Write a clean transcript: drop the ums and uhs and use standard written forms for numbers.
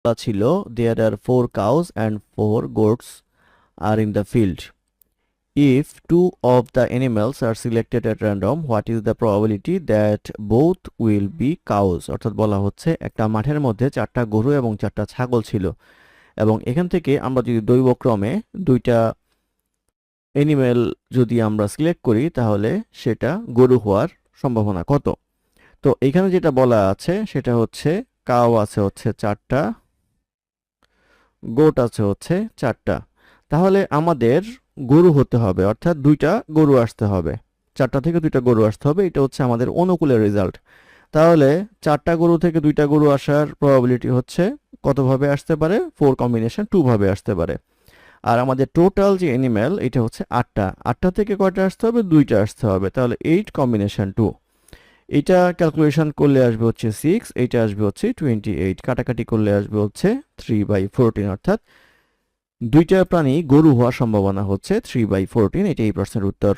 ছিল there are 4 cows and 4 goats are in the field. If two of the animals are selected at random, what is the probability that both will be cows? অর্থাৎ বলা হচ্ছে একটা মাঠের মধ্যে 4টা গরু এবং 4টা ছাগল ছিল এবং এখান থেকে আমরা যদি দৈবক্রমে দুইটা অ্যানিমেল যদি আমরা সিলেক্ট করি তাহলে সেটা গরু হওয়ার সম্ভাবনা কত? তো এখানে যেটা বলা আছে সেটা হচ্ছে কাউ আছে হচ্ছে 4টা, গোট আছে হচ্ছে 4টা। তাহলে আমাদের গরু হতে হবে, অর্থাৎ 2টা গরু আসতে হবে। 4টা থেকে 2টা গরু আসতে হবে, এটা হচ্ছে আমাদের অনুকূলের রেজাল্ট। তাহলে 4টা গরু থেকে 2টা গরু আসার প্রবাবিলিটি হচ্ছে কতভাবে আসতে পারে? 4 কম্বিনেশন 2 ভাবে আসতে পারে। আর আমাদের টোটাল যে অ্যানিম্যাল এটা হচ্ছে 8টা। 8টা থেকে কয়টা আসতে হবে? 2টা আসতে হবে। তাহলে 8 কম্বিনেশন 2। এটা ক্যালকুলেশন করলে আসবে হচ্ছে 6, এটা আসবে হচ্ছে 28, কাটাকাটি করলে আসবে হচ্ছে 3/14, অর্থাৎ 2টা প্রাণী গরু হওয়ার সম্ভাবনা হচ্ছে 3/14। এটাই এই প্রশ্নের উত্তর।